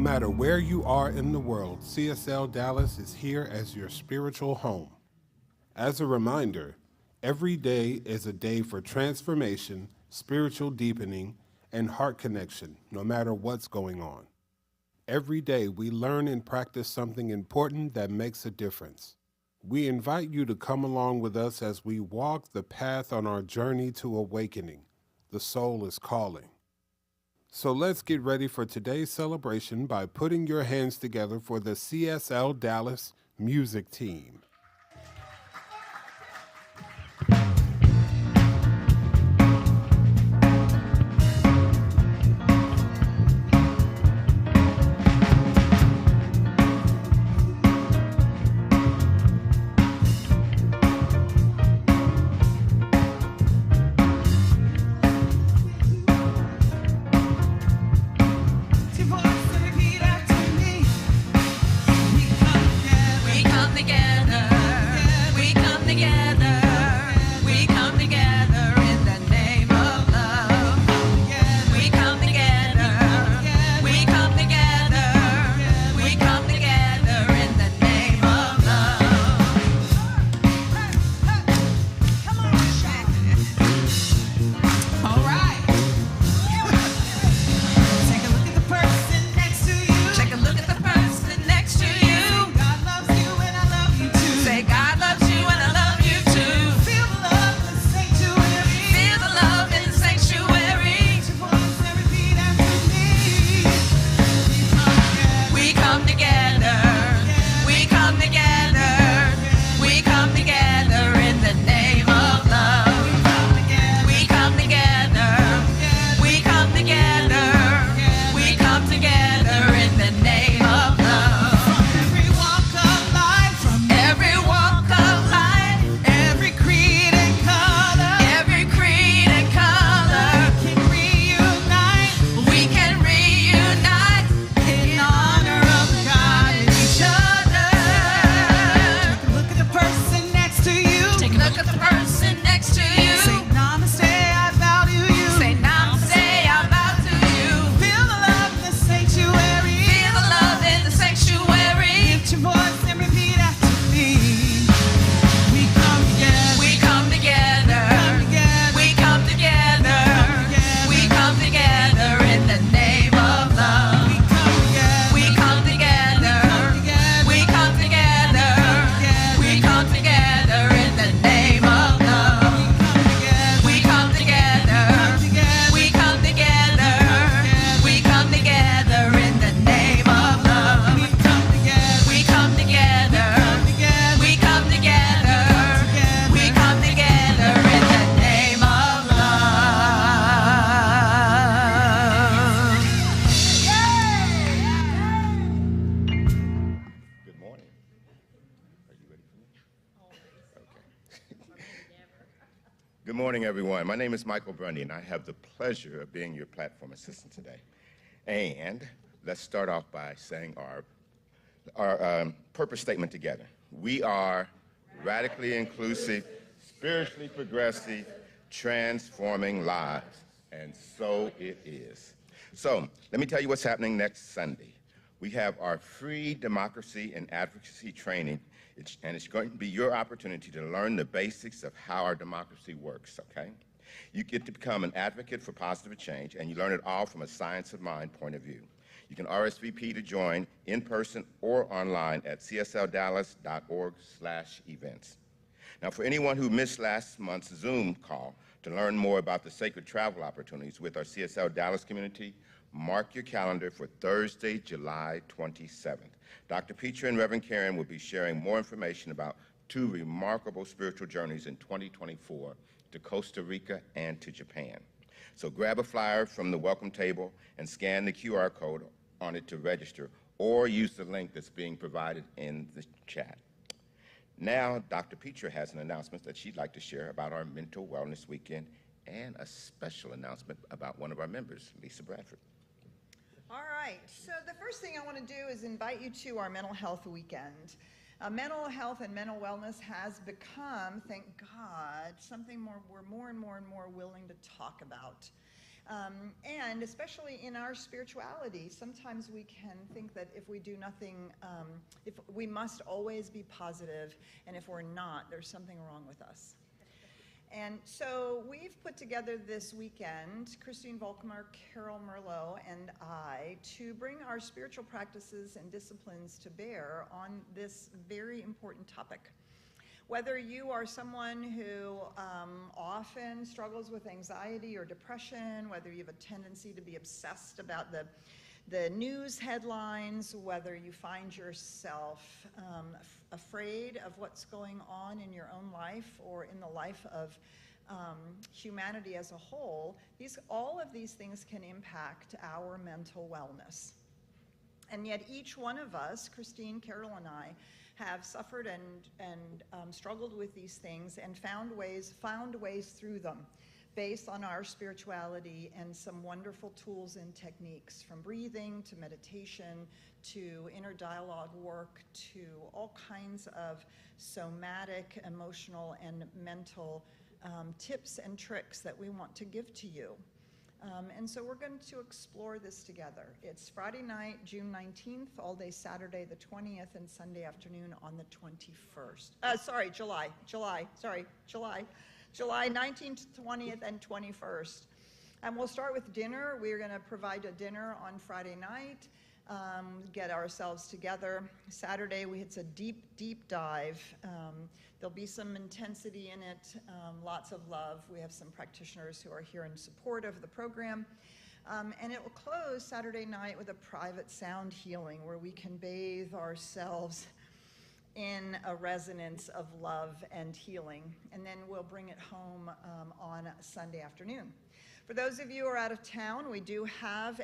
matter where you are in the world, CSL Dallas is here as your spiritual home. As a reminder, every day is a day for transformation, spiritual deepening, and heart connection, no matter what's going on. Every day we learn and practice something important that makes a difference. We invite you to come along with us as we walk the path on our journey to awakening. The soul is calling. So let's get ready for today's celebration by putting your hands together for the CSL Dallas music team. Good morning, everyone. My name is Michael Brundy, and I have the pleasure of being your platform assistant today. And let's start off by saying our purpose statement together. We are radically inclusive, spiritually progressive, transforming lives. And so it is. So let me tell you what's happening next Sunday. We have our free democracy and advocacy training, and it's going to be your opportunity to learn the basics of how our democracy works, okay? You get to become an advocate for positive change, and you learn it all from a science of mind point of view. You can RSVP to join in person or online at csldallas.org/events. Now, for anyone who missed last month's Zoom call to learn more about the sacred travel opportunities with our CSL Dallas community, mark your calendar for Thursday, July 27th. Dr. Petra and Reverend Karen will be sharing more information about two remarkable spiritual journeys in 2024 to Costa Rica and to Japan. So grab a flyer from the welcome table and scan the QR code on it to register, or use the link that's being provided in the chat. Now, Dr. Petra has an announcement that she'd like to share about our Mental Wellness Weekend and a special announcement about one of our members, Lisa Bradford. All right, so the first thing I want to do is invite you to our Mental Health Weekend. Mental health and mental wellness has become, thank God, something we're more and more willing to talk about. And especially in our spirituality, sometimes we can think that if we do nothing, if we must always be positive, and if we're not, there's something wrong with us. And so we've put together this weekend, Christine Volkmar, Carol Merlot, and I, to bring our spiritual practices and disciplines to bear on this very important topic. Whether you are someone who often struggles with anxiety or depression, whether you have a tendency to be obsessed about the news headlines, whether you find yourself afraid of what's going on in your own life or in the life of humanity as a whole, all of these things can impact our mental wellness. And yet each one of us, Christine, Carol, and I, have suffered and struggled with these things and found ways through them based on our spirituality and some wonderful tools and techniques, from breathing to meditation to inner dialogue work to all kinds of somatic, emotional, and mental tips and tricks that we want to give to you. And so we're going to explore this together. It's Friday night, June 19th, all day Saturday the 20th, and Sunday afternoon on the 21st. July 19th, 20th, and 21st. And we'll start with dinner. We're going to provide a dinner on Friday night, get ourselves together. Saturday, it's a deep, deep dive. There'll be some intensity in it, lots of love. We have some practitioners who are here in support of the program. And it will close Saturday night with a private sound healing where we can bathe ourselves in a resonance of love and healing. And then we'll bring it home on Sunday afternoon. For those of you who are out of town, we do have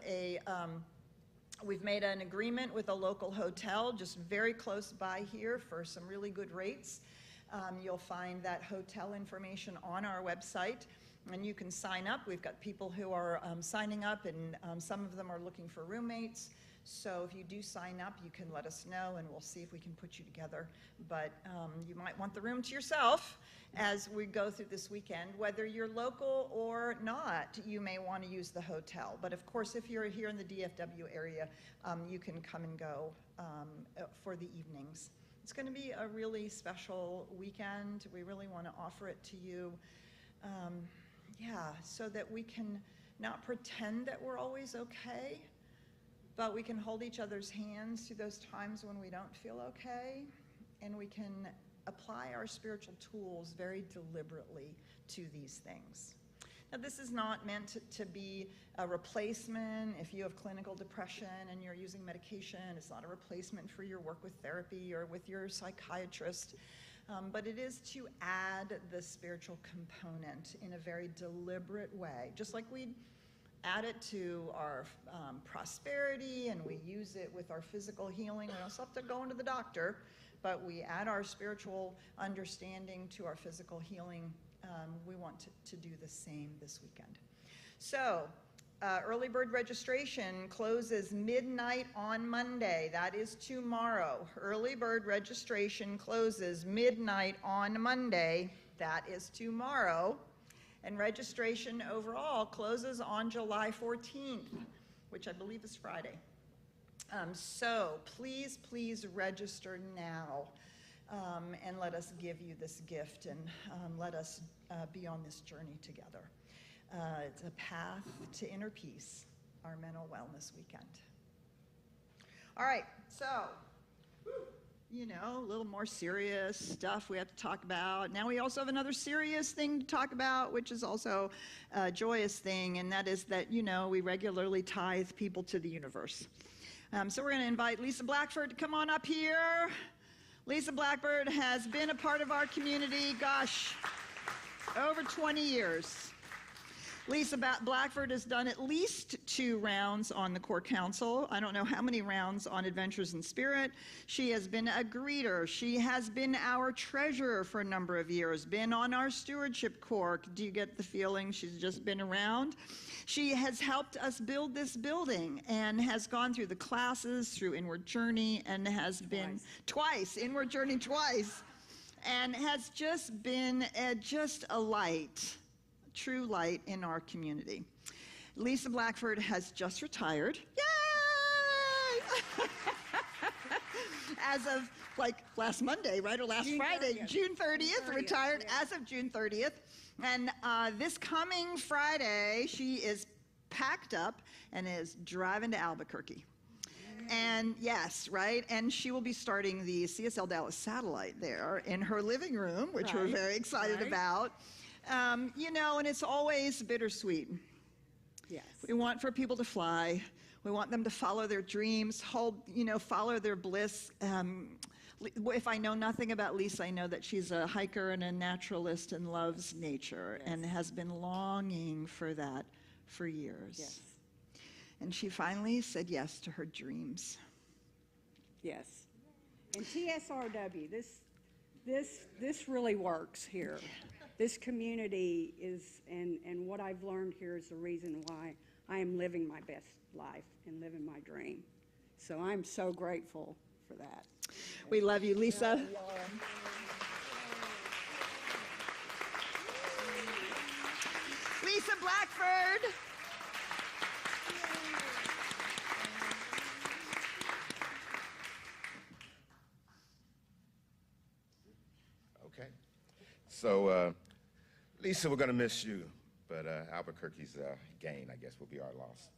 we've made an agreement with a local hotel just very close by here for some really good rates. You'll find that hotel information on our website, and you can sign up. We've got people who are signing up, and some of them are looking for roommates. So if you do sign up, you can let us know, and we'll see if we can put you together. But you might want the room to yourself as we go through this weekend. Whether you're local or not, you may want to use the hotel. But of course, if you're here in the DFW area, you can come and go for the evenings. It's going to be a really special weekend. We really want to offer it to you, so that we can not pretend that we're always okay, but we can hold each other's hands through those times when we don't feel okay, and we can apply our spiritual tools very deliberately to these things. Now, this is not meant to be a replacement. If you have clinical depression and you're using medication, it's not a replacement for your work with therapy or with your psychiatrist, but it is to add the spiritual component in a very deliberate way, just like we add it to our prosperity and we use it with our physical healing. We don't have to go into the doctor, but we add our spiritual understanding to our physical healing. We want to do the same this weekend. So early bird registration closes midnight on Monday. That is tomorrow. Early bird registration closes midnight on Monday. That is tomorrow. And registration overall closes on July 14th, which I believe is Friday. So please, please register now. And let us give you this gift, and let us be on this journey together. It's a path to inner peace, our mental wellness weekend. All right, so, a little more serious stuff we have to talk about. Now we also have another serious thing to talk about, which is also a joyous thing, and that is that, we regularly tithe people to the universe. So we're going to invite Lisa Blackford to come on up here. Lisa Blackbird has been a part of our community, over 20 years. Lisa Blackford has done at least 2 rounds on the Core Council. I don't know how many rounds on Adventures in Spirit. She has been a greeter. She has been our treasurer for a number of years, been on our stewardship corps. Do you get the feeling she's just been around? She has helped us build this building and has gone through the classes, through Inward Journey, and has been Inward Journey twice, and has just been just a light, true light in our community. Lisa Blackford has just retired. Yay! As of like last Monday, right? Or last Friday, June 30th, retired as of June 30th. And this coming Friday, she is packed up and is driving to Albuquerque. And yes, right? And she will be starting the CSL Dallas satellite there in her living room, which we're very excited about. You know, and it's always bittersweet. Yes. We want for people to fly. We want them to follow their dreams, follow their bliss. If I know nothing about Lisa, I know that she's a hiker and a naturalist and loves nature and has been longing for that for years. Yes. And she finally said yes to her dreams. Yes. And TSRW, this really works here. This community is, and what I've learned here is the reason why I am living my best life and living my dream. So I'm so grateful for that. We love you, Lisa. Lisa Blackford. Okay. So, Lisa, we're going to miss you, but Albuquerque's gain, I guess, will be our loss.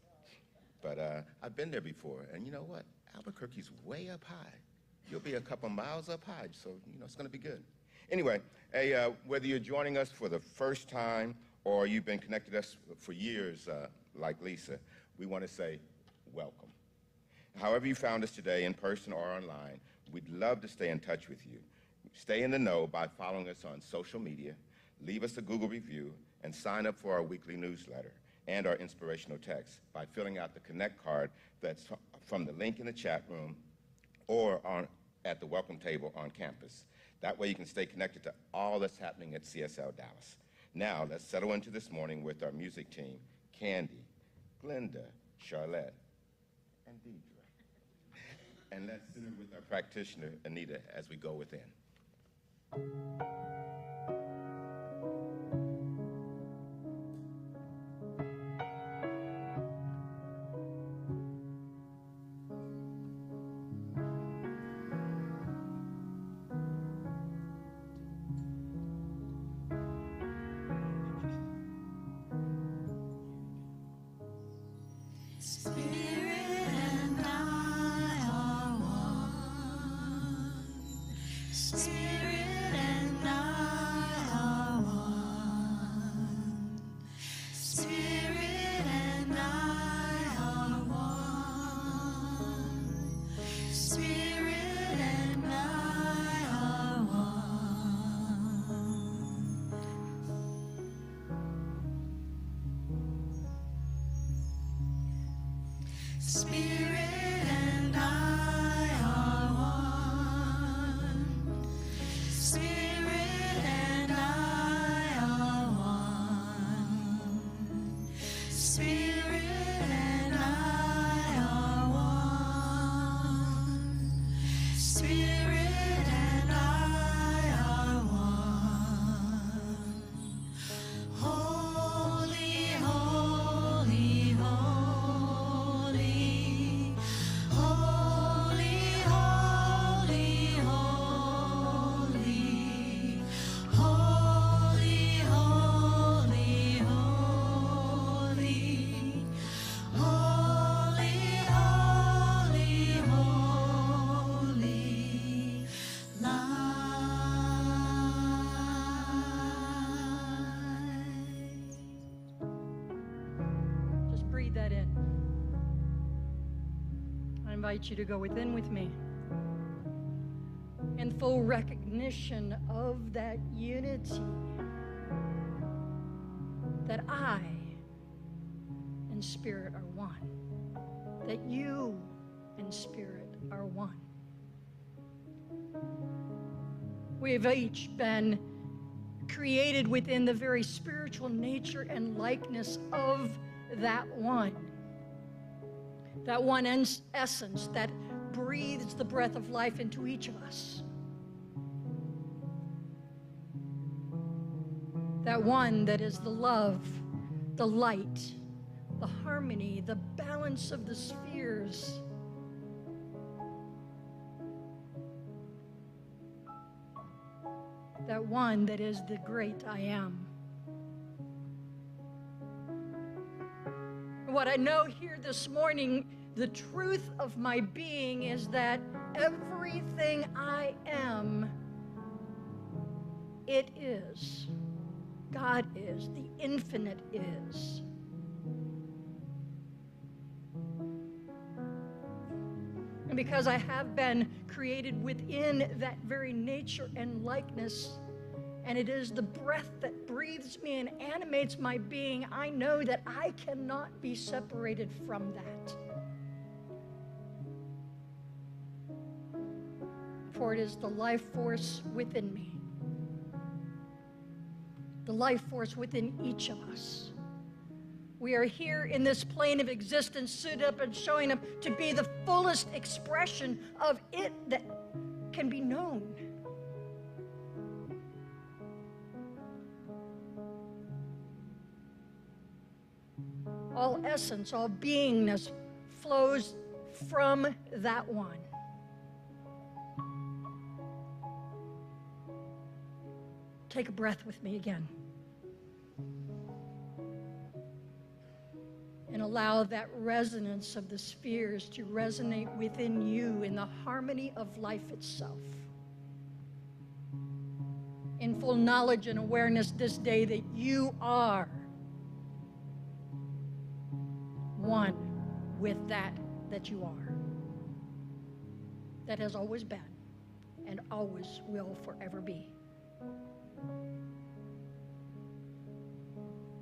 But I've been there before, and you know what? Albuquerque's way up high. You'll be a couple miles up high, so, you know, it's going to be good. Anyway, whether you're joining us for the first time or you've been connected to us for years, like Lisa, we want to say welcome. However you found us today, in person or online, we'd love to stay in touch with you. Stay in the know by following us on social media, leave us a Google review, and sign up for our weekly newsletter and our inspirational text by filling out the Connect card that's from the link in the chat room or at the welcome table on campus. That way you can stay connected to all that's happening at CSL Dallas. Now, let's settle into this morning with our music team, Candy, Glenda, Charlotte, and Deidre. And let's center with our practitioner, Anita, as we go within. I invite you to go within with me in full recognition of that unity that I and Spirit are one, that you and Spirit are one. We have each been created within the very spiritual nature and likeness of that one essence that breathes the breath of life into each of us. That one that is the love, the light, the harmony, the balance of the spheres. That one that is the great I am. What I know here this morning, the truth of my being is that everything I am, it is. God is. The infinite is. And because I have been created within that very nature and likeness, and it is the breath that breathes me and animates my being, I know that I cannot be separated from that. For it is the life force within me, the life force within each of us. We are here in this plane of existence, stood up and showing up to be the fullest expression of it that can be known. All essence, all beingness flows from that one. Take a breath with me again. And allow that resonance of the spheres to resonate within you in the harmony of life itself. In full knowledge and awareness this day that you are one with that you are. That has always been and always will forever be.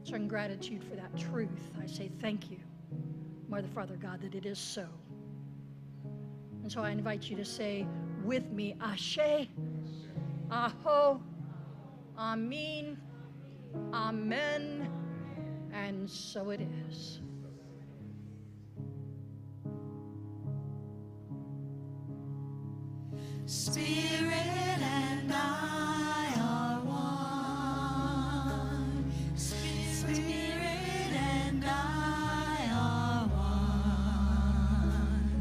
So in gratitude for that truth, I say thank you, Mother, Father, God, that it is so. And so I invite you to say with me, Ashe, Aho, Amin, Amen, and so it is. Spirit and I are one. Spirit and I are one.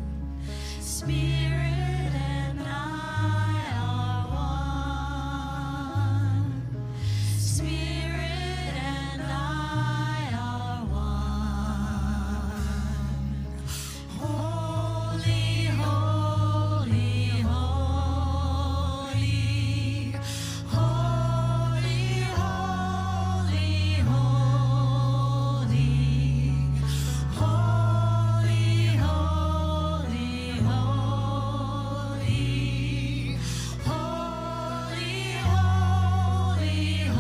Spirit and I are one. Spirit and I are one. Holy, holy, holy. Holy, holy, holy. Holy, holy, holy. Holy, holy,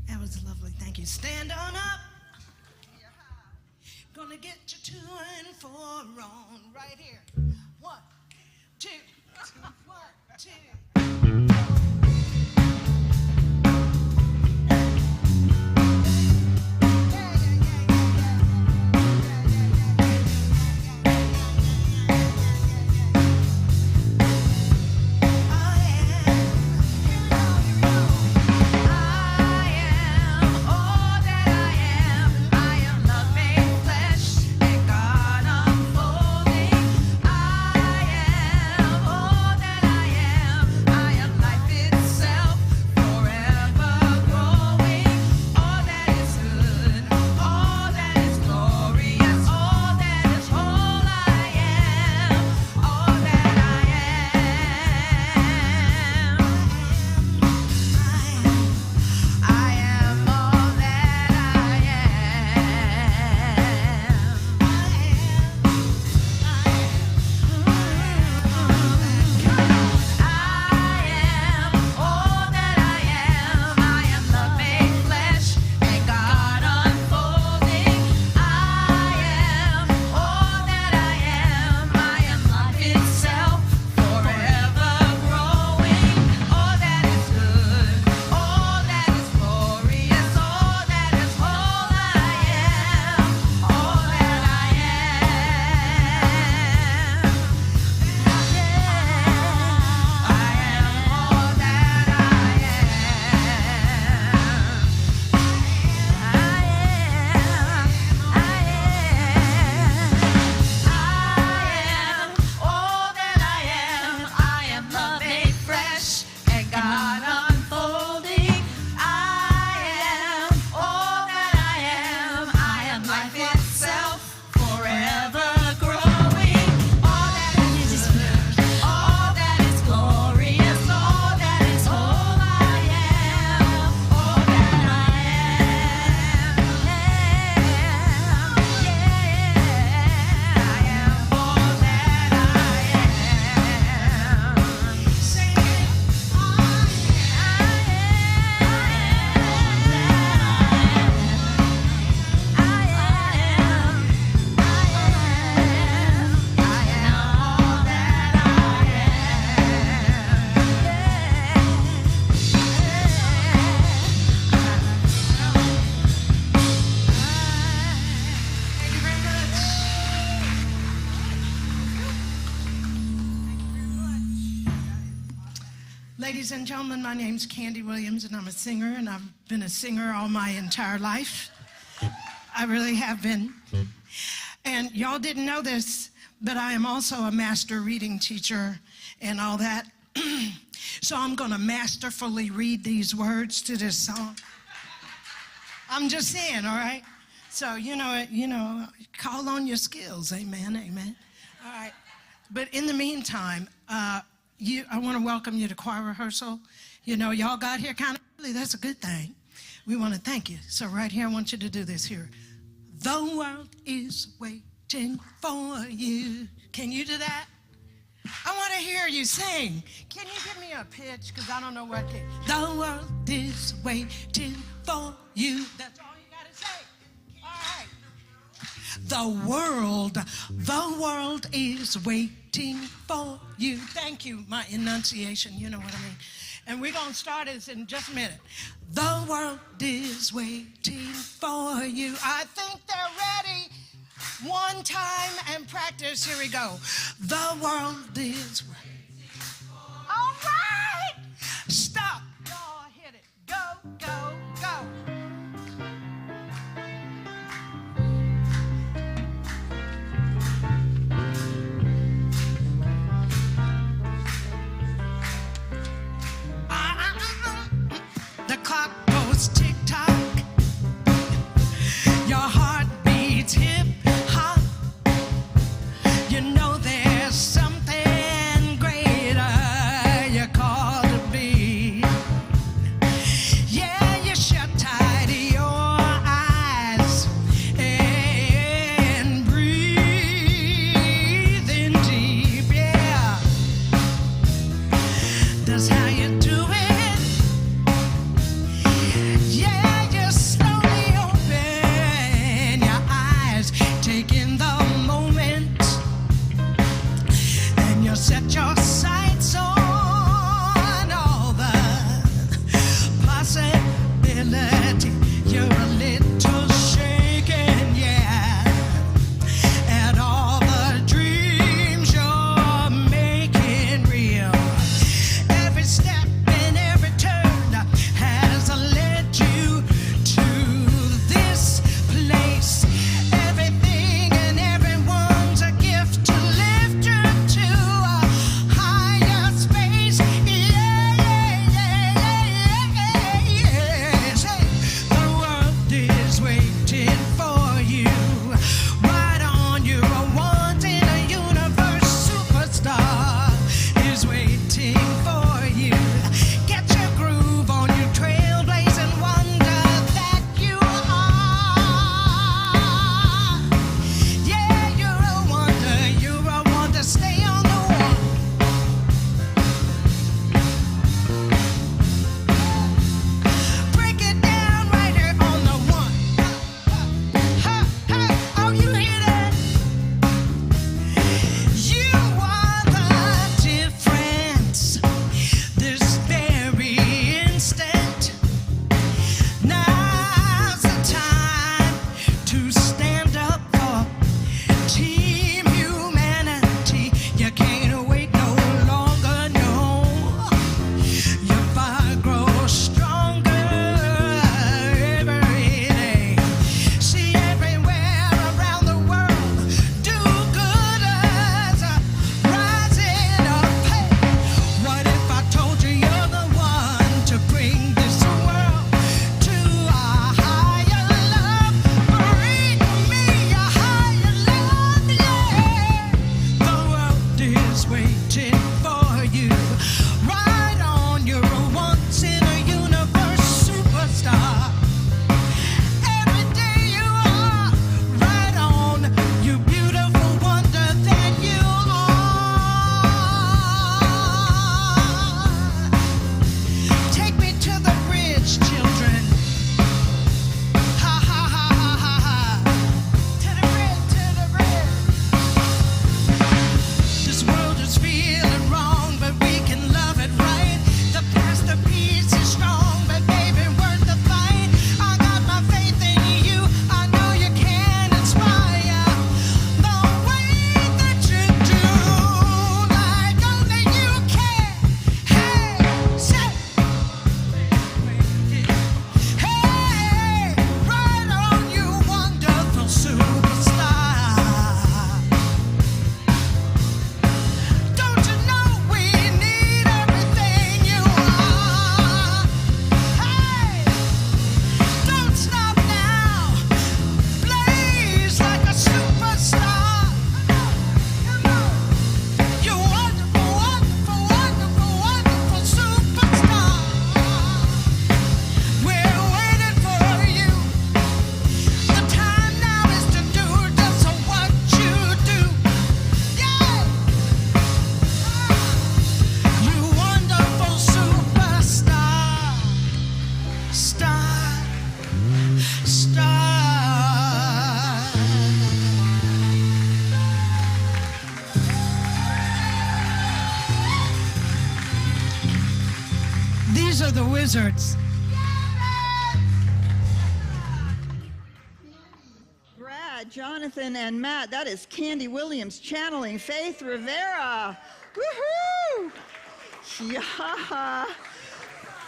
That was lovely. Thank you. Stand on up. Gonna get you to and fro on right here. 1, 2, 1, 2. It's ladies and gentlemen, my name's Candy Williams, and I'm a singer, and I've been a singer all my entire life. I really have been. And y'all didn't know this, but I am also a master reading teacher and all that. So I'm going to masterfully read these words to this song. I'm just saying, all right? So, you know, call on your skills. Amen, amen. All right. But in the meantime, I want to welcome you to choir rehearsal. You know, y'all got here kind of early. That's a good thing. We want to thank you. So right here, I want you to do this here. The world is waiting for you. Can you do that? I want to hear you sing. Can you give me a pitch? Because I don't know what key. The world is waiting for you. That's all you got to say. All right. The world is waiting for you. Thank you, my enunciation, you know what I mean. And we're going to start this in just a minute. The world is waiting for you. I think they're ready. One time and practice. Here we go. The world is waiting. All right. Stop. Y'all hit it. Go, go, go. The clock goes tick-tock. Your heart beats hip-hop. You know there's something greater you're called to be. Yeah, you shut tight your eyes and breathe in deep. Yeah, that's how you do it. Yeah, you slowly open your eyes, taking the moment, and you set your sights on all the possibility. You're a little shaken, yeah, at all the dreams you're making real. Every step and every turn has led you to this place. Everything and everyone's a gift to lift you to a higher space. Yeah, yeah, yeah, yeah, yeah. Say, the world is waiting for you. Right on, you're a wanted a universe superstar is waiting for you. Get your groove on, you trailblazing wonder that you are. Yeah, you're a wonder, stay on the wall. Break it down right here on the one. the Wizards. Brad, Jonathan, and Matt, that is Candy Williams channeling Faith Rivera. Woohoo! Yeah.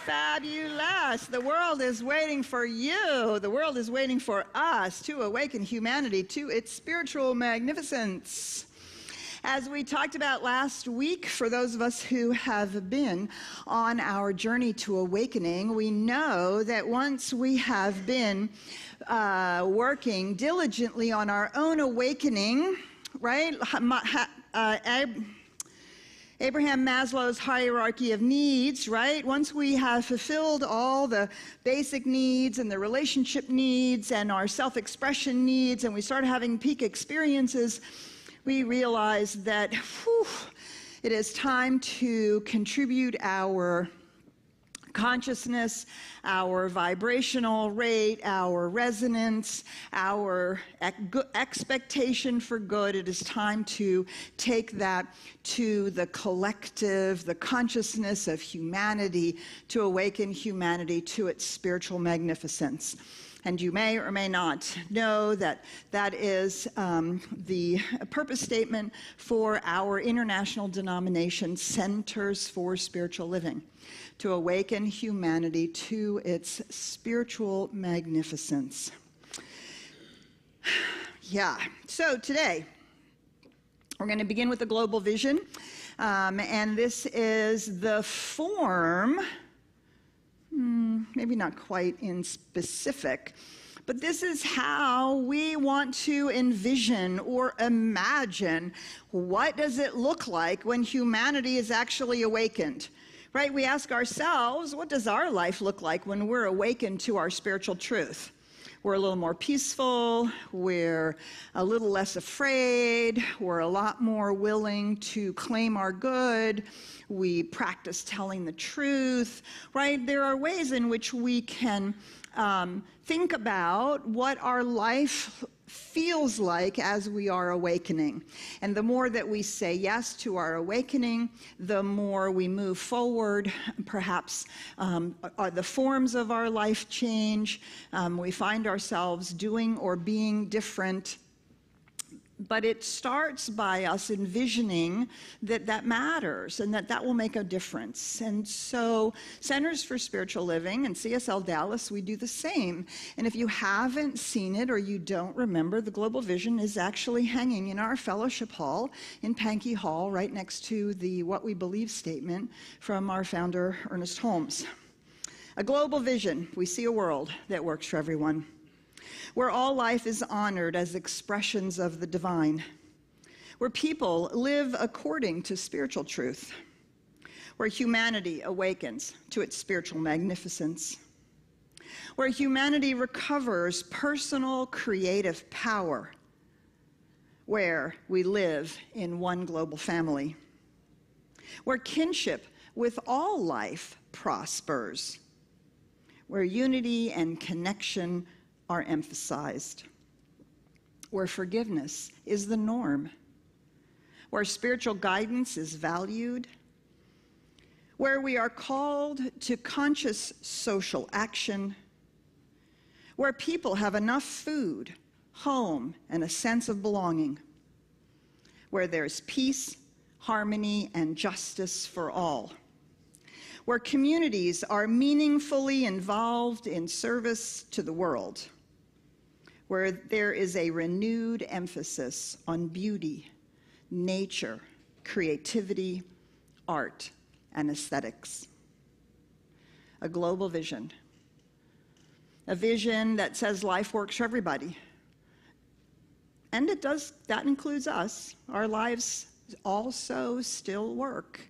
Fabulous. The world is waiting for you. The world is waiting for us to awaken humanity to its spiritual magnificence. As we talked about last week, for those of us who have been on our journey to awakening, we know that once we have been working diligently on our own awakening, right? Abraham Maslow's hierarchy of needs, right? Once we have fulfilled all the basic needs and the relationship needs and our self-expression needs, and we start having peak experiences, we realize that it is time to contribute our consciousness, our vibrational rate, our resonance, our expectation for good. It is time to take that to the collective, the consciousness of humanity, to awaken humanity to its spiritual magnificence. And you may or may not know that that is the purpose statement for our international denomination, Centers for Spiritual Living, to awaken humanity to its spiritual magnificence. Yeah, so today we're going to begin with the global vision, and this is the form, maybe not quite in specific, but this is how we want to envision or imagine what does it look like when humanity is actually awakened. Right? We ask ourselves, what does our life look like when we're awakened to our spiritual truth? We're a little more peaceful, we're a little less afraid, we're a lot more willing to claim our good, we practice telling the truth, right? There are ways in which we can think about what our life feels like as we are awakening. And the more that we say yes to our awakening, the more we move forward. Perhaps the forms of our life change. We find ourselves doing or being different. But it starts by us envisioning that that matters and that that will make a difference. And so Centers for Spiritual Living and CSL Dallas, we do the same. And if you haven't seen it or you don't remember, the Global Vision is actually hanging in our fellowship hall in Pankey Hall, right next to the What We Believe statement from our founder, Ernest Holmes. A global vision, we see a world that works for everyone, where all life is honored as expressions of the divine, where people live according to spiritual truth, where humanity awakens to its spiritual magnificence, where humanity recovers personal creative power, where we live in one global family, where kinship with all life prospers, where unity and connection are emphasized, where forgiveness is the norm, where spiritual guidance is valued, where we are called to conscious social action, where people have enough food, home, and a sense of belonging, where there's peace, harmony, and justice for all, where communities are meaningfully involved in service to the world, where there is a renewed emphasis on beauty, nature, creativity, art, and aesthetics. A global vision. A vision that says life works for everybody. And it does, that includes us. Our lives also still work.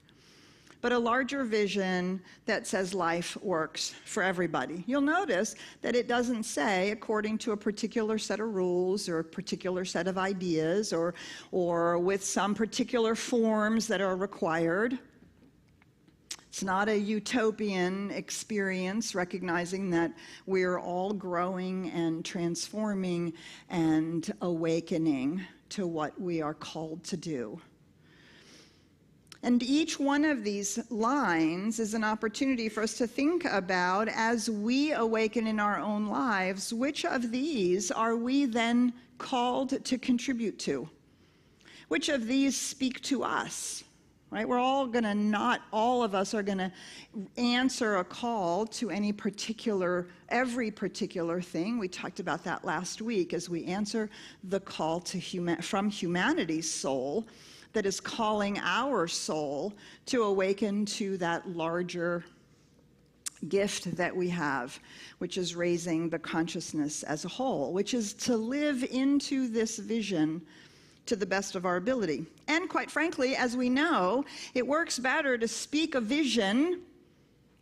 But a larger vision that says life works for everybody. You'll notice that it doesn't say according to a particular set of rules or a particular set of ideas or with some particular forms that are required. It's not a utopian experience, recognizing that we're all growing and transforming and awakening to what we are called to do. And each one of these lines is an opportunity for us to think about, as we awaken in our own lives, which of these are we then called to contribute to? Which of these speak to us? Right? Not all of us are going to answer a call to every particular thing. We talked about that last week as we answer the call from humanity's soul that is calling our soul to awaken to that larger gift that we have, which is raising the consciousness as a whole, which is to live into this vision to the best of our ability. And quite frankly, as we know, it works better to speak a vision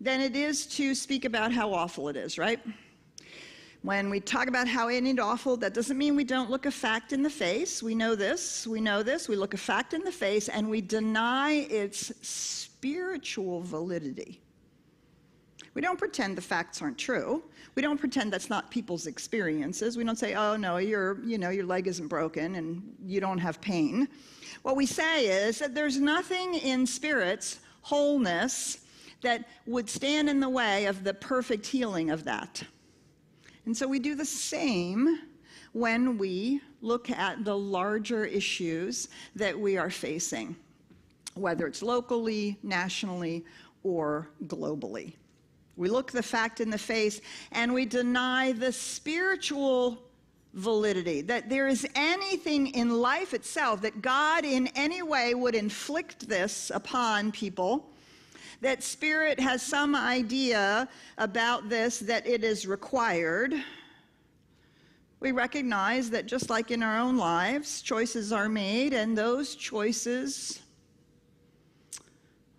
than it is to speak about how awful it is, right? When we talk about how it ain't awful, that doesn't mean we don't look a fact in the face. We know this. We look a fact in the face, and we deny its spiritual validity. We don't pretend the facts aren't true. We don't pretend that's not people's experiences. We don't say, oh, no, your leg isn't broken and you don't have pain. What we say is that there's nothing in spirit's wholeness that would stand in the way of the perfect healing of that. And so we do the same when we look at the larger issues that we are facing, whether it's locally, nationally, or globally. We look the fact in the face and we deny the spiritual validity, that there is anything in life itself, that God in any way would inflict this upon people, that Spirit has some idea about this, that it is required. We recognize that just like in our own lives, choices are made, and those choices,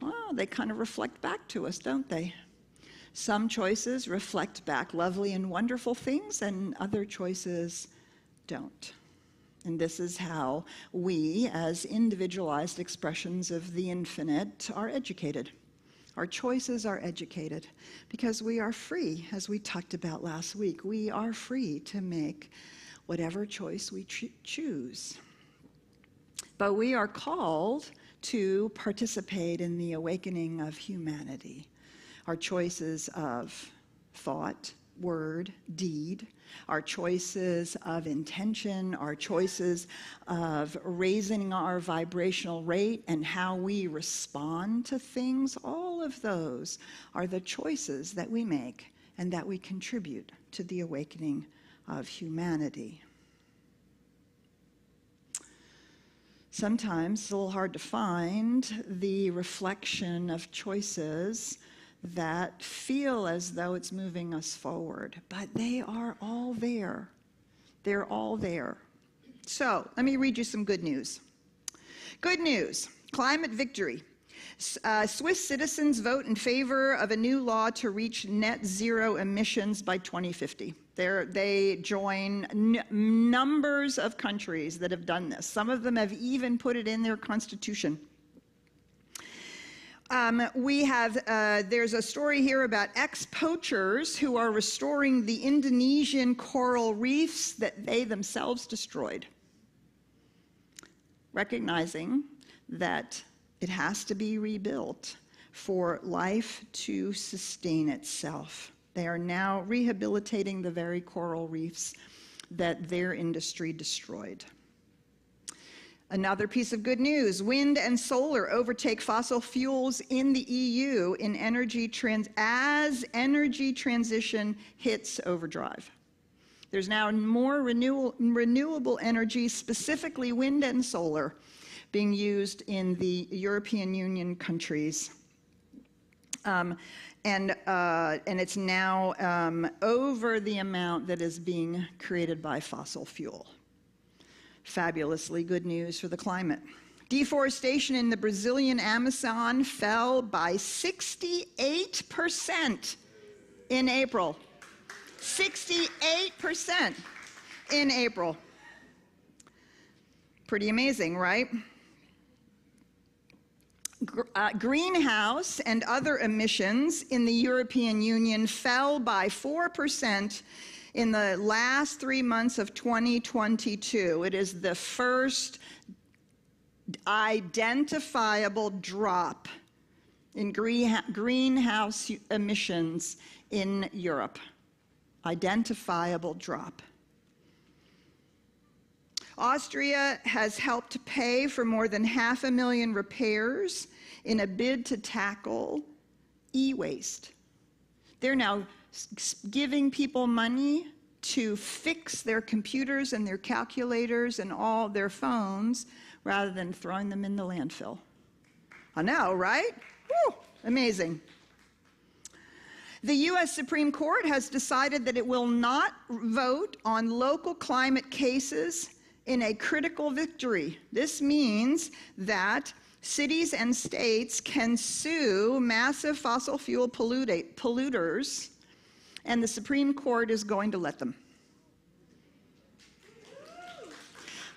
well, they kind of reflect back to us, don't they? Some choices reflect back lovely and wonderful things, and other choices don't. And this is how we, as individualized expressions of the infinite, are educated. Our choices are educated because we are free, as we talked about last week. We are free to make whatever choice we choose. But we are called to participate in the awakening of humanity. Our choices of thought, word, deed, our choices of intention, our choices of raising our vibrational rate and how we respond to things, all of those are the choices that we make and that we contribute to the awakening of humanity. Sometimes it's a little hard to find the reflection of choices that feel as though it's moving us forward, but they are all there. They're all there. So let me read you some good news. Good news, climate victory. Swiss citizens vote in favor of a new law to reach net zero emissions by 2050. They join numbers of countries that have done this. Some of them have even put it in their constitution. There's a story here about ex-poachers who are restoring the Indonesian coral reefs that they themselves destroyed, recognizing that it has to be rebuilt for life to sustain itself. They are now rehabilitating the very coral reefs that their industry destroyed. Another piece of good news, wind and solar overtake fossil fuels in the EU in as energy transition hits overdrive. There's now more renewable energy, specifically wind and solar, being used in the European Union countries. And it's now over the amount that is being created by fossil fuel. Fabulously good news for the climate. Deforestation in the Brazilian Amazon fell by 68% in April. 68% in April. Pretty amazing, right? Greenhouse and other emissions in the European Union fell by 4% in the last 3 months of 2022. It is the first identifiable drop in greenhouse emissions in Europe. Identifiable drop. Austria has helped pay for more than 500,000 repairs in a bid to tackle e-waste. They're now giving people money to fix their computers and their calculators and all their phones rather than throwing them in the landfill. I know, right? Woo, amazing. The U.S. Supreme Court has decided that it will not vote on local climate cases in a critical victory. This means that cities and states can sue massive fossil fuel polluters, and the Supreme Court is going to let them.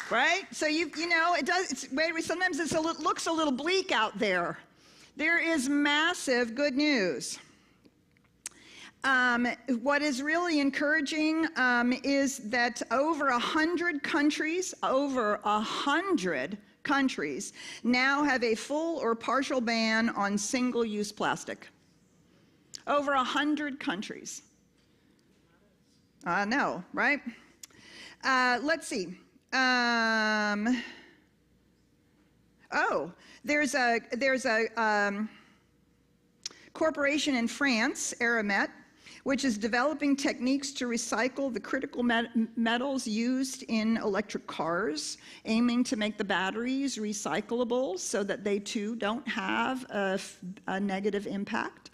Right? So you know, it does. Sometimes it looks a little bleak out there. There is massive good news. What is really encouraging is that over 100 countries, now have a full or partial ban on single-use plastic. Over 100 countries. I know, right? Let's see. There's a corporation in France, Aramet, which is developing techniques to recycle the critical metals used in electric cars, aiming to make the batteries recyclable so that they too don't have a negative impact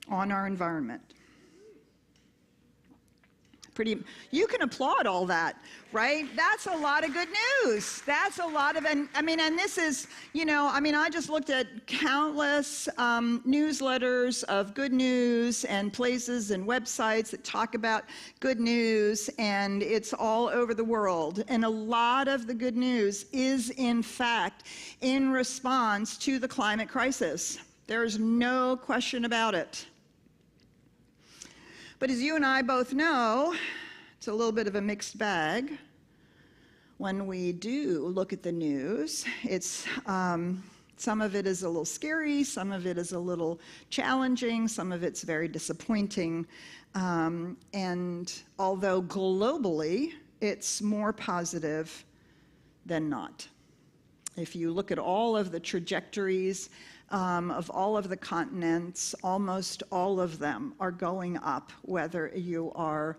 on our environment. You can applaud all that, right? That's a lot of good news. That's a lot of, and this is, I just looked at countless newsletters of good news and places and websites that talk about good news, and it's all over the world. And a lot of the good news is, in fact, in response to the climate crisis. There's no question about it. But as you and I both know, it's a little bit of a mixed bag when we do look at the news. It's some of it is a little scary, some of it is a little challenging, some of it's very disappointing. And although globally it's more positive than not. If you look at all of the trajectories of all of the continents, almost all of them are going up, whether you are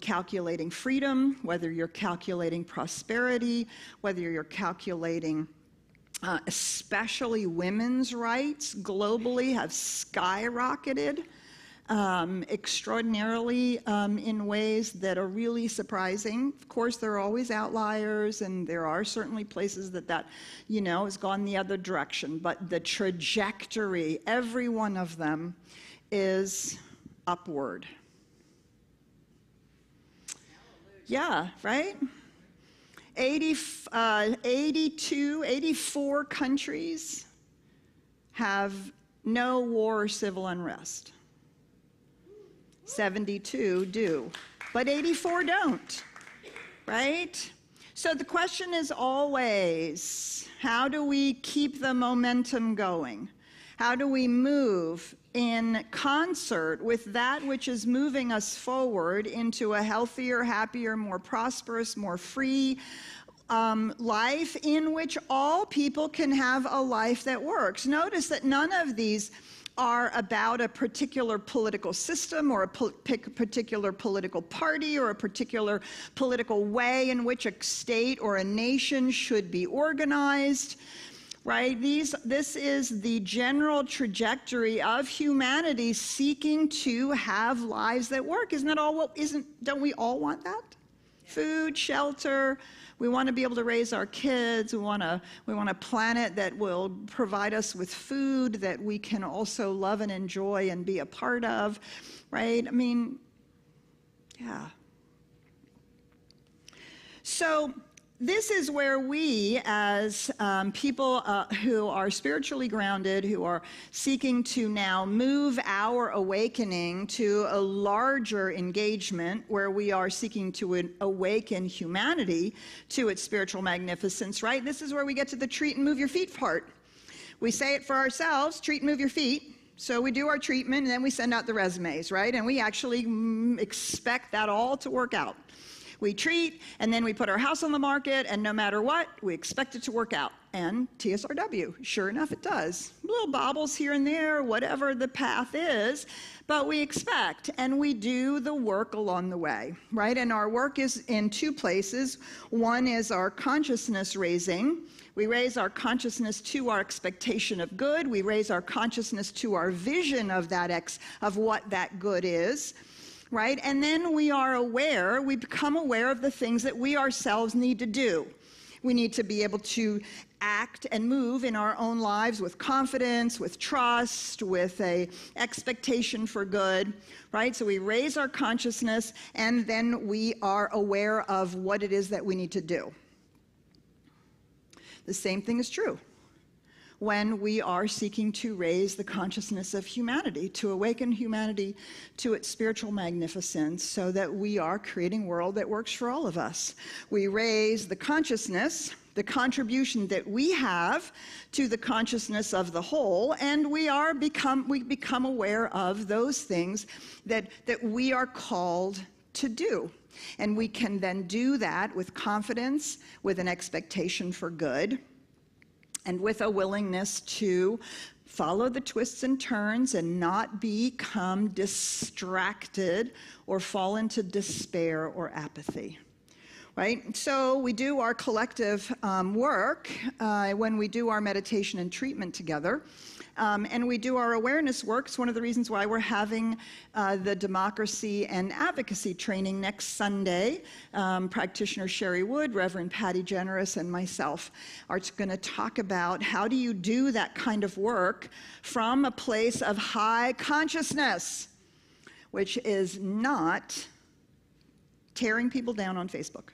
calculating freedom, whether you're calculating prosperity, whether you're calculating especially women's rights globally have skyrocketed extraordinarily in ways that are really surprising. Of course, there are always outliers, and there are certainly places that has gone the other direction. But the trajectory, every one of them, is upward. Yeah, right? 84 countries have no war or civil unrest. 72 do, but 84 don't, right? So the question is always, how do we keep the momentum going? How do we move in concert with that which is moving us forward into a healthier, happier, more prosperous, more free life in which all people can have a life that works? Notice that none of these are about a particular political system or a particular political party or a particular political way in which a state or a nation should be organized, right? This is the general trajectory of humanity seeking to have lives that work. Don't we all want that? Food, shelter. We want to be able to raise our kids. We want a planet that will provide us with food that we can also love and enjoy and be a part of, right? Yeah. So this is where we, as people who are spiritually grounded, who are seeking to now move our awakening to a larger engagement, where we are seeking to awaken humanity to its spiritual magnificence, right? This is where we get to the treat and move your feet part. We say it for ourselves, treat and move your feet. So we do our treatment, and then we send out the resumes, right? And we actually expect that all to work out. We treat, and then we put our house on the market, and no matter what, we expect it to work out. And TSRW, sure enough, it does. Little bobbles here and there, whatever the path is, but we expect, and we do the work along the way, right? And our work is in two places. One is our consciousness raising. We raise our consciousness to our expectation of good. We raise our consciousness to our vision of of what that good is. Right? And then we become aware of the things that we ourselves need to do. We need to be able to act and move in our own lives with confidence, with trust, with a expectation for good, right? So we raise our consciousness, and then we are aware of what it is that we need to do. The same thing is true when we are seeking to raise the consciousness of humanity, to awaken humanity to its spiritual magnificence, so that we are creating a world that works for all of us. We raise the consciousness, the contribution that we have to the consciousness of the whole, and we become aware of those things that we are called to do. And we can then do that with confidence, with an expectation for good, and with a willingness to follow the twists and turns and not become distracted or fall into despair or apathy. Right? So we do our collective work when we do our meditation and treatment together. And we do our awareness work. It's one of the reasons why we're having the democracy and advocacy training next Sunday. Practitioner Sherry Wood, Reverend Patty Generous, and myself are going to talk about how do you do that kind of work from a place of high consciousness, which is not tearing people down on Facebook.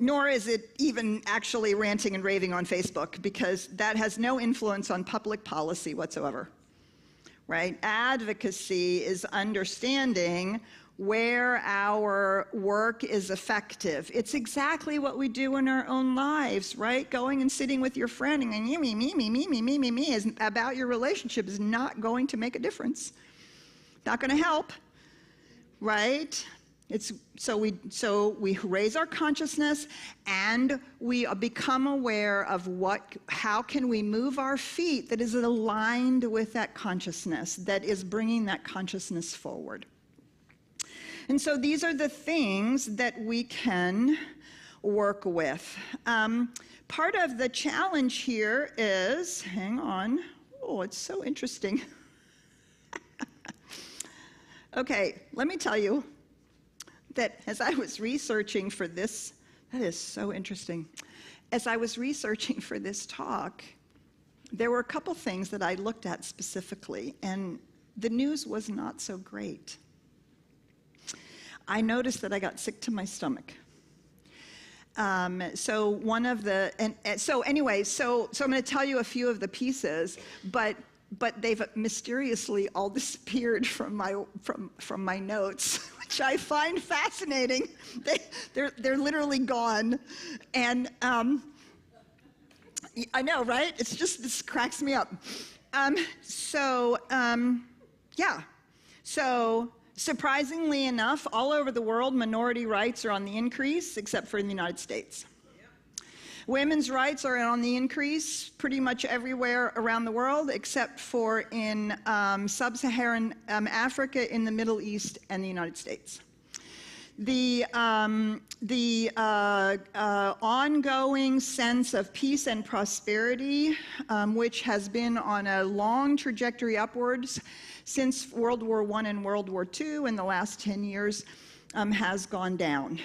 Nor is it even actually ranting and raving on Facebook, because that has no influence on public policy whatsoever, right? Advocacy is understanding where our work is effective. It's exactly what we do in our own lives, right? Going and sitting with your friend and me is about your relationship is not going to make a difference. Not going to help, right? So we raise our consciousness, and we become aware of how can we move our feet that is aligned with that consciousness, that is bringing that consciousness forward. And so these are the things that we can work with. Part of the challenge here is, hang on, oh, it's so interesting. Okay, let me tell you that as I was researching for this, that is so interesting. As I was researching for this talk, there were a couple things that I looked at specifically, and the news was not so great. I noticed that I got sick to my stomach. So I'm going to tell you a few of the pieces, but they've mysteriously all disappeared from my notes, which I find fascinating. They're literally gone, and I know, right? This cracks me up. So surprisingly enough, all over the world, minority rights are on the increase, except for in the United States. Women's rights are on the increase pretty much everywhere around the world, except for in sub-Saharan Africa, in the Middle East, and the United States. The ongoing sense of peace and prosperity, which has been on a long trajectory upwards since World War I and World War II in the last 10 years, has gone down,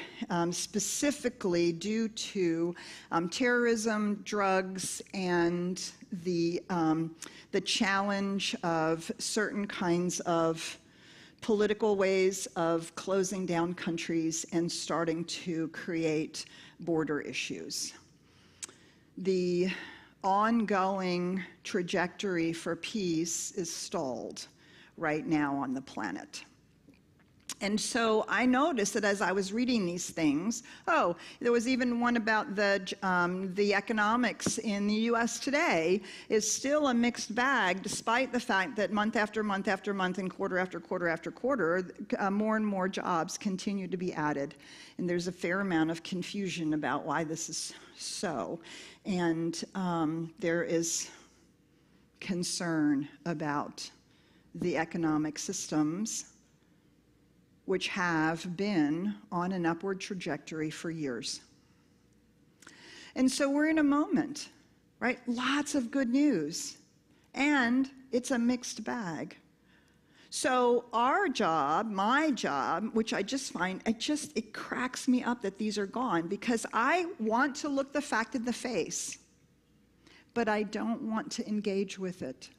specifically due to terrorism, drugs, and the challenge of certain kinds of political ways of closing down countries and starting to create border issues. The ongoing trajectory for peace is stalled right now on the planet. And so I noticed that as I was reading these things, there was even one about the economics in the U.S. today is still a mixed bag, despite the fact that month after month after month and quarter after quarter after quarter, more and more jobs continue to be added. And there's a fair amount of confusion about why this is so. And there is concern about the economic systems which have been on an upward trajectory for years. And so we're in a moment, right? Lots of good news, and it's a mixed bag. So our job, my job, which I just find, it cracks me up that these are gone, because I want to look the fact in the face, but I don't want to engage with it.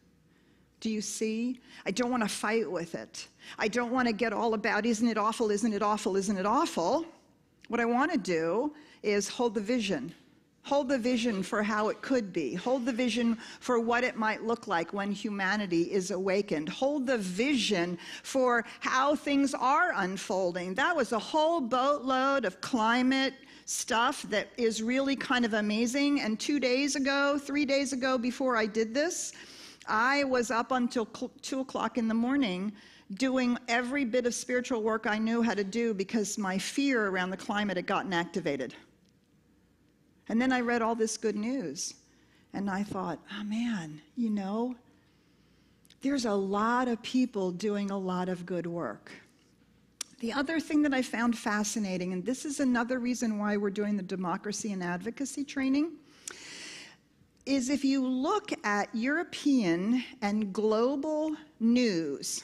Do you see? I don't want to fight with it. I don't want to get all about, isn't it awful, isn't it awful, isn't it awful? What I want to do is hold the vision. Hold the vision for how it could be. Hold the vision for what it might look like when humanity is awakened. Hold the vision for how things are unfolding. That was a whole boatload of climate stuff that is really kind of amazing. And 3 days ago, before I did this, I was up until 2 o'clock in the morning doing every bit of spiritual work I knew how to do because my fear around the climate had gotten activated. And then I read all this good news, and I thought, oh man, there's a lot of people doing a lot of good work. The other thing that I found fascinating, and this is another reason why we're doing the democracy and advocacy training, is if you look at European and global news,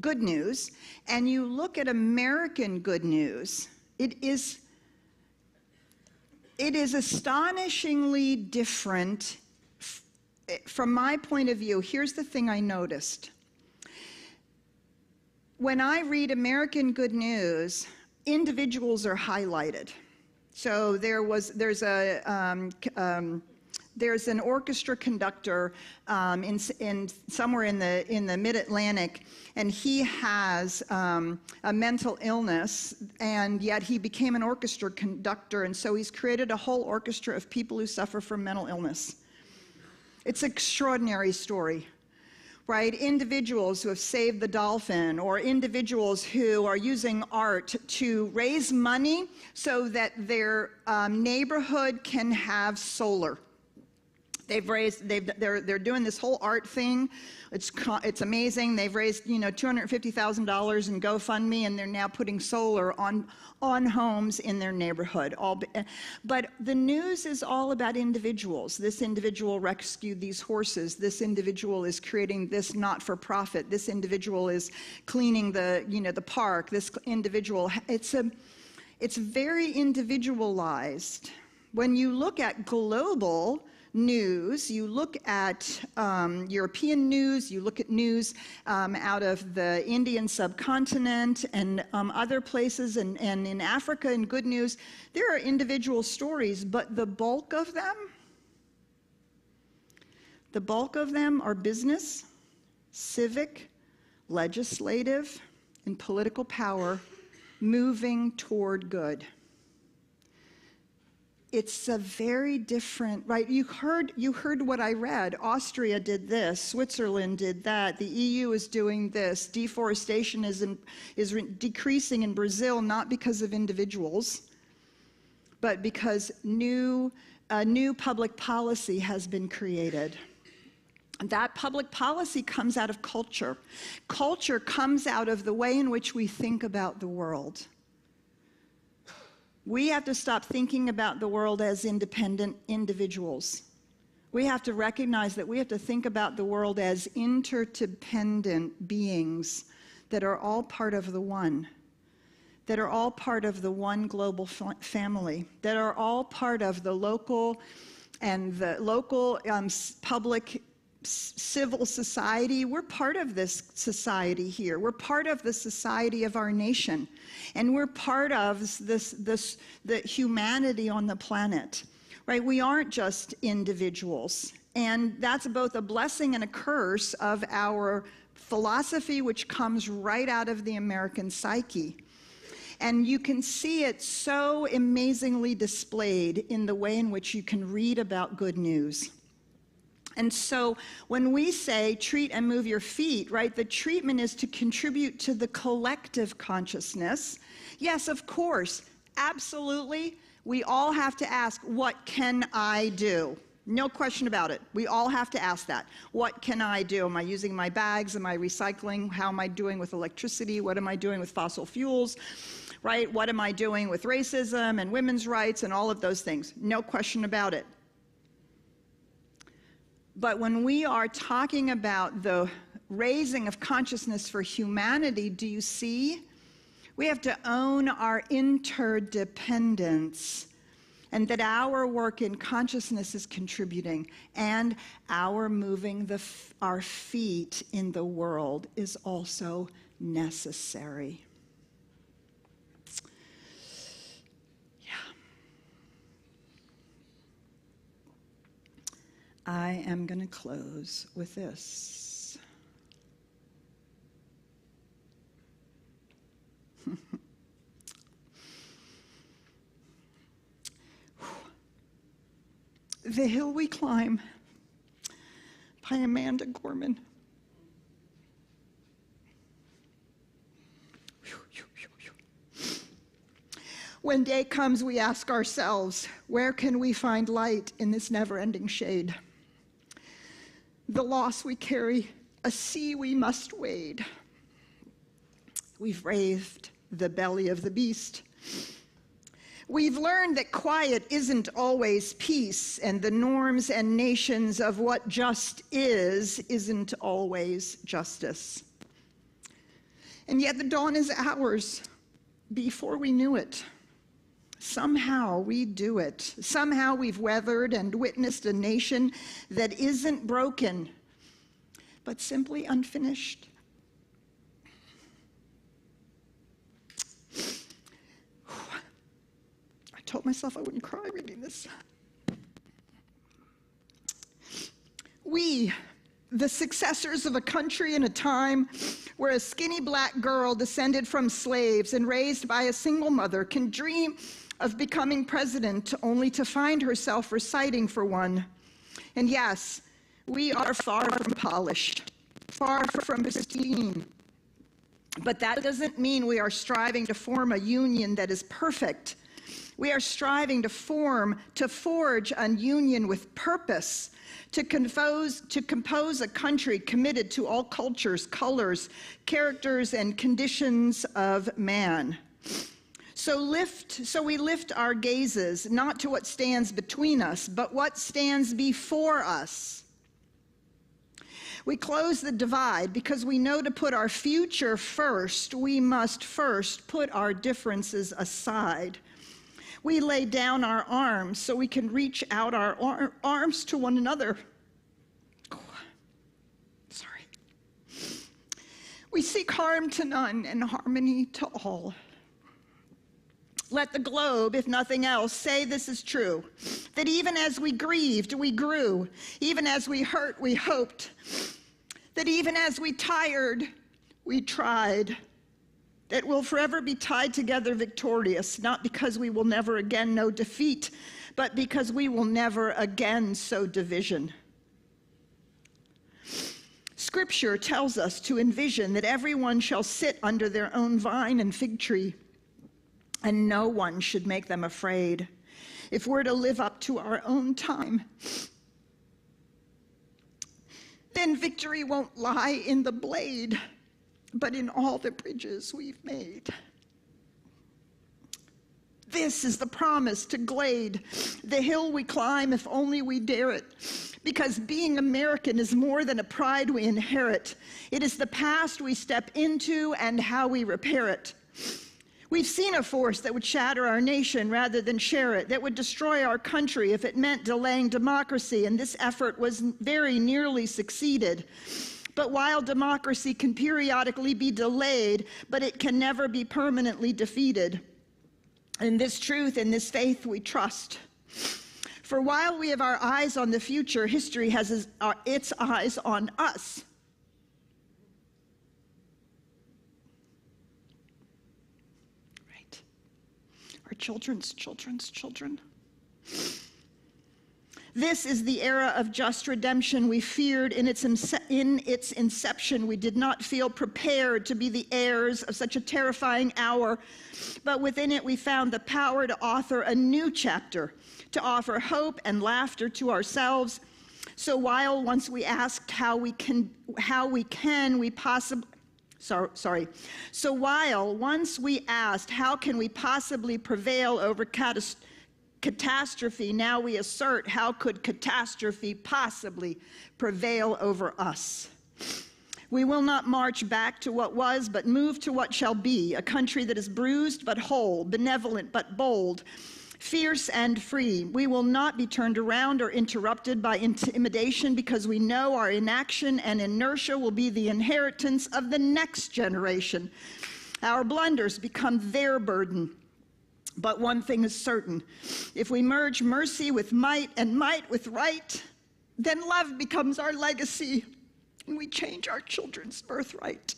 good news, and you look at American good news, it is astonishingly different from my point of view. Here's the thing I noticed. When I read American good news, individuals are highlighted. So there's an orchestra conductor in somewhere in the Mid-Atlantic, and he has a mental illness, and yet he became an orchestra conductor, and so he's created a whole orchestra of people who suffer from mental illness. It's an extraordinary story, right? Individuals who have saved the dolphin, or individuals who are using art to raise money so that their neighborhood can have solar. They're doing this whole art thing. It's amazing. They've raised $250,000 in GoFundMe, and they're now putting solar on homes in their neighborhood. But the news is all about individuals. This individual rescued these horses. This individual is creating this not-for-profit. This individual is cleaning the park. This individual. It's very individualized. When you look at global news, you look at European news, you look at news out of the Indian subcontinent and other places, and in Africa, in good news, there are individual stories, but the bulk of them are business, civic, legislative, and political power moving toward good. It's a very different, right? You heard what I read. Austria did this, Switzerland did that, the EU is doing this, deforestation is decreasing in Brazil, not because of individuals, but because a new public policy has been created. That public policy comes out of culture. Culture comes out of the way in which we think about the world. We have to stop thinking about the world as independent individuals. We have to recognize that we have to think about the world as interdependent beings that are all part of the one, that are all part of the one global family, that are all part of the local and the local public civil society. We're part of this society here. We're part of the society of our nation. And we're part of the humanity on the planet, right? We aren't just individuals. And that's both a blessing and a curse of our philosophy, which comes right out of the American psyche. And you can see it so amazingly displayed in the way in which you can read about good news. And so when we say treat and move your feet, right, the treatment is to contribute to the collective consciousness. Yes, of course, absolutely. We all have to ask, what can I do? No question about it. We all have to ask that. What can I do? Am I using my bags? Am I recycling? How am I doing with electricity? What am I doing with fossil fuels? Right? What am I doing with racism and women's rights and all of those things? No question about it. But when we are talking about the raising of consciousness for humanity, do you see? We have to own our interdependence, and that our work in consciousness is contributing, and our moving our feet in the world is also necessary. I am going to close with this. The Hill We Climb by Amanda Gorman. When day comes, we ask ourselves, where can we find light in this never-ending shade? The loss we carry, a sea we must wade. We've braved the belly of the beast. We've learned that quiet isn't always peace, and the norms and nations of what just isn't always justice. And yet the dawn is ours before we knew it. Somehow we do it. Somehow we've weathered and witnessed a nation that isn't broken, but simply unfinished. I told myself I wouldn't cry reading this. We, the successors of a country in a time where a skinny black girl descended from slaves and raised by a single mother can dream of becoming president only to find herself reciting for one. And yes, we are far from polished, far from pristine. But that doesn't mean we are striving to form a union that is perfect. We are striving to forge a union with purpose, to compose a country committed to all cultures, colors, characters, and conditions of man. So we lift our gazes, not to what stands between us, but what stands before us. We close the divide because we know to put our future first, we must first put our differences aside. We lay down our arms so we can reach out our arms to one another. Sorry. We seek harm to none and harmony to all. Let the globe, if nothing else, say this is true, that even as we grieved, we grew, even as we hurt, we hoped, that even as we tired, we tried, that we'll forever be tied together victorious, not because we will never again know defeat, but because we will never again sow division. Scripture tells us to envision that everyone shall sit under their own vine and fig tree, and no one should make them afraid. If we're to live up to our own time, then victory won't lie in the blade, but in all the bridges we've made. This is the promise to Glade, the hill we climb if only we dare it. Because being American is more than a pride we inherit. It is the past we step into and how we repair it. We've seen a force that would shatter our nation rather than share it, that would destroy our country if it meant delaying democracy, and this effort was very nearly succeeded. But while democracy can periodically be delayed, but it can never be permanently defeated. In this truth, in this faith, we trust. For while we have our eyes on the future, history has its eyes on us. Right. Our children's children. This is the era of just redemption we feared in its inception. We did not feel prepared to be the heirs of such a terrifying hour, but within it we found the power to author a new chapter, to offer hope and laughter to ourselves. So while once we asked how can we possibly prevail over catastrophe, now we assert, how could catastrophe possibly prevail over us? We will not march back to what was, but move to what shall be, a country that is bruised but whole, benevolent but bold, fierce and free. We will not be turned around or interrupted by intimidation, because we know our inaction and inertia will be the inheritance of the next generation. Our blunders become their burden. But one thing is certain: if we merge mercy with might and might with right, then love becomes our legacy, and we change our children's birthright.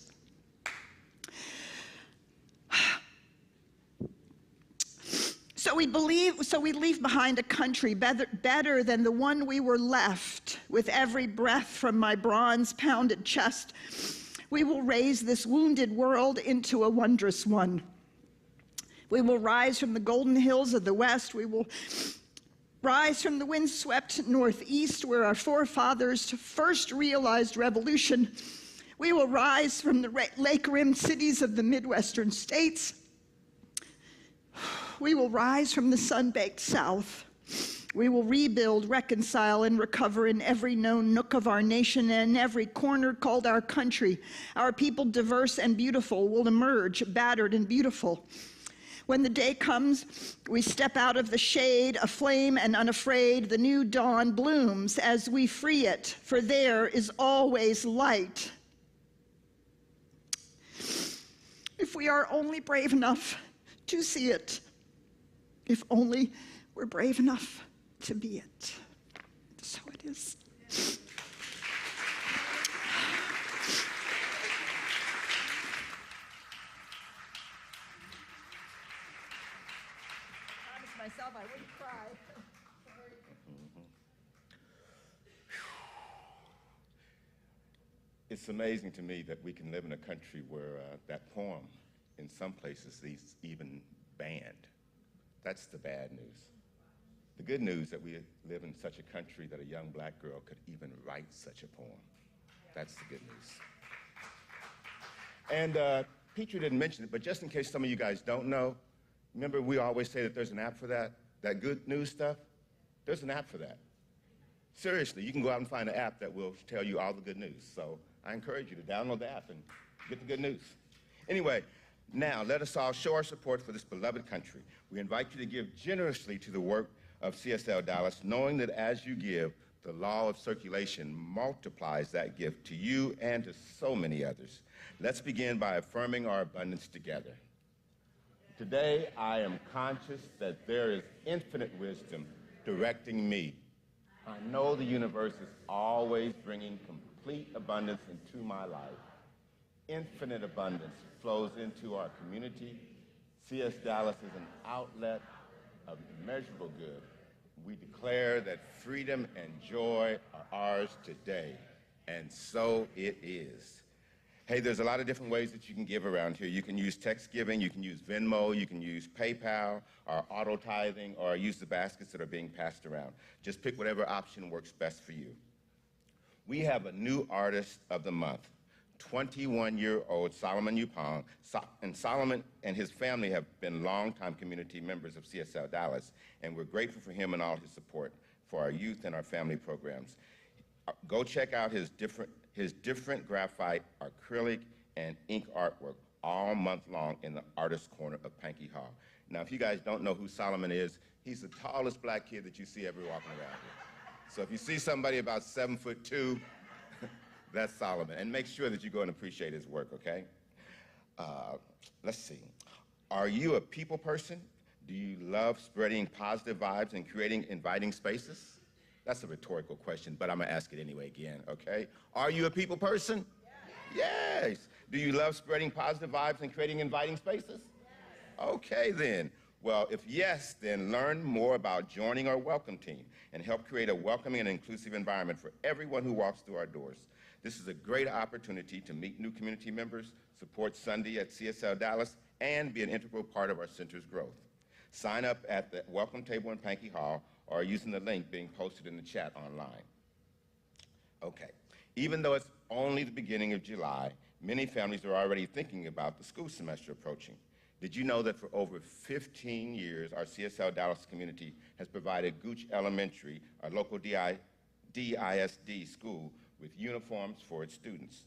So we leave behind a country better than the one we were left. With every breath from my bronze-pounded chest, we will raise this wounded world into a wondrous one. We will rise from the golden hills of the West. We will rise from the windswept Northeast, where our forefathers first realized revolution. We will rise from the lake-rimmed cities of the Midwestern states. We will rise from the sun-baked South. We will rebuild, reconcile, and recover in every known nook of our nation and in every corner called our country. Our people, diverse and beautiful, will emerge battered and beautiful. When the day comes, we step out of the shade, aflame and unafraid. The new dawn blooms as we free it, for there is always light. If we are only brave enough to see it, if only we're brave enough to be it. So it is. Myself, I wouldn't cry. It's amazing to me that we can live in a country where that poem, in some places, is even banned. That's the bad news. The good news that we live in such a country that a young black girl could even write such a poem. That's the good news. And Petrie didn't mention it, but just in case some of you guys don't know, remember we always say that there's an app for that good news stuff? There's an app for that. Seriously, you can go out and find an app that will tell you all the good news. So I encourage you to download the app and get the good news. Anyway, now let us all show our support for this beloved country. We invite you to give generously to the work of CSL Dallas, knowing that as you give, the law of circulation multiplies that gift to you and to so many others. Let's begin by affirming our abundance together. Today, I am conscious that there is infinite wisdom directing me. I know the universe is always bringing complete abundance into my life. Infinite abundance flows into our community. CS Dallas is an outlet of immeasurable good. We declare that freedom and joy are ours today, and so it is. Hey, there's a lot of different ways that you can give around here. You can use text giving, you can use Venmo, you can use PayPal, or auto tithing, or use the baskets that are being passed around. Just pick whatever option works best for you. We have a new artist of the month, 21-year-old Solomon Yupong. And Solomon and his family have been longtime community members of CSL Dallas, and we're grateful for him and all his support for our youth and our family programs. Go check out his different graphite, acrylic, and ink artwork. all month long in the Artist Corner of Pankey Hall. Now, if you guys don't know who Solomon is, he's the tallest black kid that you see ever walking around here. So if you see somebody about 7'2", that's Solomon. And make sure that you go and appreciate his work, okay? Let's see. Are you a people person? Do you love spreading positive vibes and creating inviting spaces? That's a rhetorical question, but I'm gonna ask it anyway again, okay? Are you a people person? Yes. Do you love spreading positive vibes and creating inviting spaces? Yes. Okay, then. Well, if yes, then learn more about joining our welcome team and help create a welcoming and inclusive environment for everyone who walks through our doors. This is a great opportunity to meet new community members, support Sunday at CSL Dallas, and be an integral part of our center's growth. Sign up at the welcome table in Pankey Hall or using the link being posted in the chat online. Okay. Even though it's only the beginning of July, many families are already thinking about the school semester approaching. Did you know that for over 15 years, our CSL Dallas community has provided Gooch Elementary, our local DISD school, with uniforms for its students?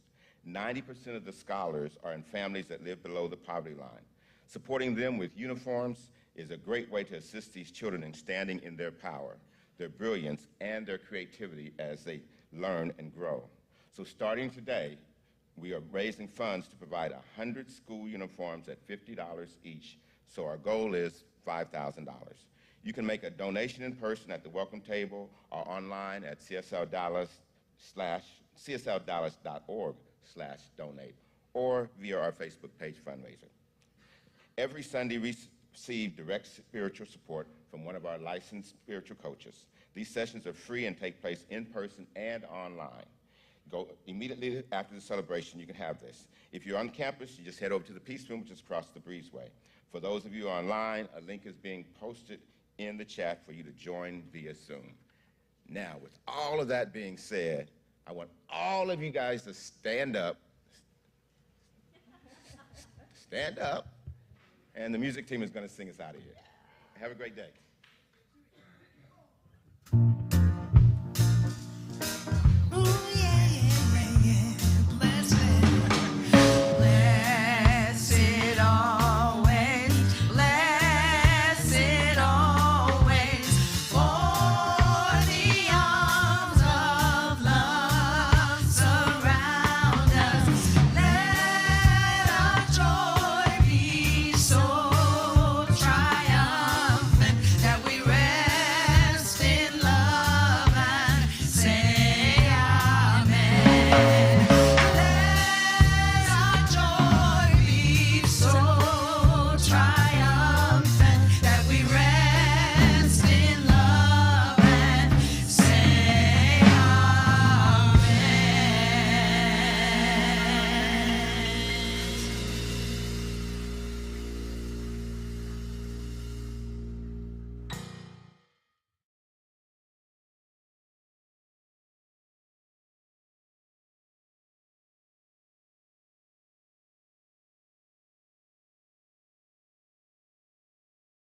90% of the scholars are in families that live below the poverty line. Supporting them with uniforms is a great way to assist these children in standing in their power, their brilliance, and their creativity as they learn and grow. So starting today, we are raising funds to provide 100 school uniforms at $50 each, so our goal is $5,000. You can make a donation in person at the welcome table or online at cslDallas.org/donate or via our Facebook page fundraiser. Every Sunday, we receive direct spiritual support from one of our licensed spiritual coaches. These sessions are free and take place in person and online. Go immediately after the celebration, you can have this. If you're on campus, you just head over to the Peace Room, which is across the breezeway. For those of you online, a link is being posted in the chat for you to join via Zoom. Now, with all of that being said, I want all of you guys to stand up. Stand up. And the music team is going to sing us out of here. Have a great day.